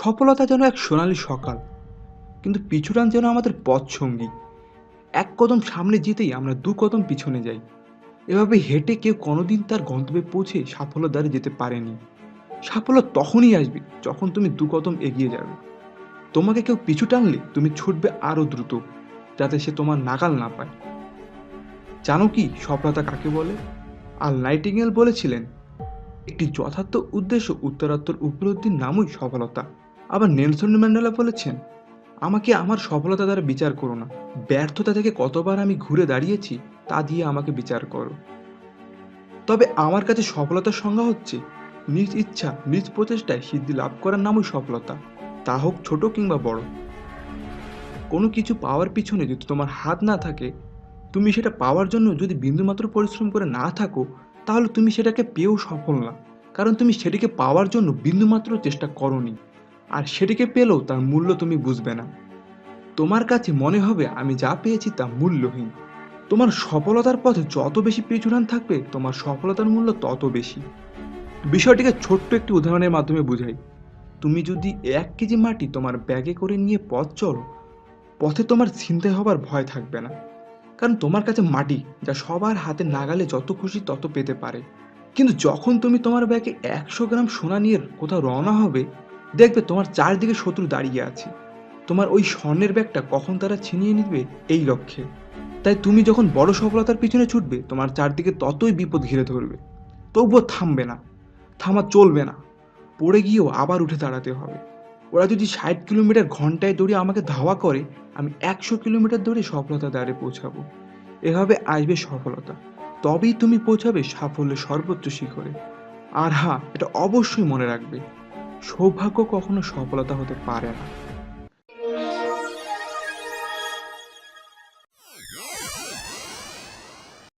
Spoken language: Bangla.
সফলতা যেন এক সোনালী সকাল, কিন্তু পিছুটান যেন আমাদের পথসঙ্গী। এক কদম সামনে যেতেই আমরা দু কদম পিছনে যাই। এভাবে হেঁটে কেউ কোনোদিন তার গন্তব্যে পৌঁছে সাফল্যের দ্বারে যেতে পারেনি। সাফল্য তখনই আসবে যখন তুমি দু কদম এগিয়ে যাবে। তোমাকে কেউ পিছু টানলে তুমি ছুটবে আরো দ্রুত, যাতে সে তোমার নাগাল না পায়। জানো কি সফলতা কাকে বলে? আর নাইটিঙ্গেল বলেছিলেন, একটি যথার্থ উদ্দেশ্য উত্তরাত্তর উপলব্ধির নামই সফলতা। আবার নেলসন ম্যান্ডেলা বলেছেন, আমাকে আমার সফলতা দ্বারা বিচার করো না, ব্যর্থতা থেকে কতবার আমি ঘুরে দাঁড়িয়েছি তা দিয়ে আমাকে বিচার করো। তবে আমার কাছে সফলতার সংজ্ঞা হচ্ছে নিজ ইচ্ছা নিজ প্রচেষ্টায় সিদ্ধি লাভ করার নামই সফলতা, তা হোক ছোট কিংবা বড়। কোনো কিছু পাওয়ার পিছনে যদি তোমার হাত না থাকে, তুমি সেটা পাওয়ার জন্য যদি বিন্দুমাত্র পরিশ্রম করে না থাকো, তাহলে তুমি সেটাকে পেয়েও সফল না, কারণ তুমি সেটিকে পাওয়ার জন্য বিন্দুমাত্র চেষ্টা করোনি। আর সেটিকে পেলেও তার মূল্য তুমি বুঝবে না। তোমার কাছে মনে হবে আমি যা পেয়েছি তা মূল্যহীন। তোমার সফলতার পথে যত বেশি পিছুটান থাকবে, তোমার সফলতার মূল্য তত বেশি। বিষয়টিকে ছোট্ট একটি উদাহরণের মাধ্যমে বুঝাই। তুমি যদি 1 কেজি মাটি তোমার ব্যাগে করে নিয়ে পথ চলো, পথে তোমার ছিনতাই হবার ভয় থাকবে না, কারণ তোমার কাছে মাটি যা সবার হাতে নাগালে যত খুশি তত পেতে পারে। কিন্তু যখন তুমি তোমার ব্যাগে 100 গ্রাম সোনা নিয়ে কোথাও রওনা হবে, দেখবে তোমার চারদিকে শত্রু দাঁড়িয়ে আছে। তোমার ওই স্বর্ণের ব্যাগটা কখন তারা ছিনিয়ে নিবে এই লক্ষ্যে। তাই তুমি যখন বড় সফলতার পিছনে ছুটবে, তোমার চারদিকে ততই বিপদ ঘিরে ধরবে। তবুও থামবে না, থামা চলবে না। পড়ে গিয়েও আবার উঠে দাঁড়াতে হবে। ওরা যদি 60 কিলোমিটার ঘন্টায় দৌড়ে আমাকে ধাওয়া করে, আমি 100 কিলোমিটার দৌড়ে সফলতা দ্বারে পৌঁছাবো। এভাবে আসবে সফলতা, তবেই তুমি পৌঁছাবে সাফল্যের সর্বোচ্চ শিখরে। আর হ্যাঁ, এটা অবশ্যই মনে রাখবে, সৌভাগ্য কখনো সফলতা হতে পারে না।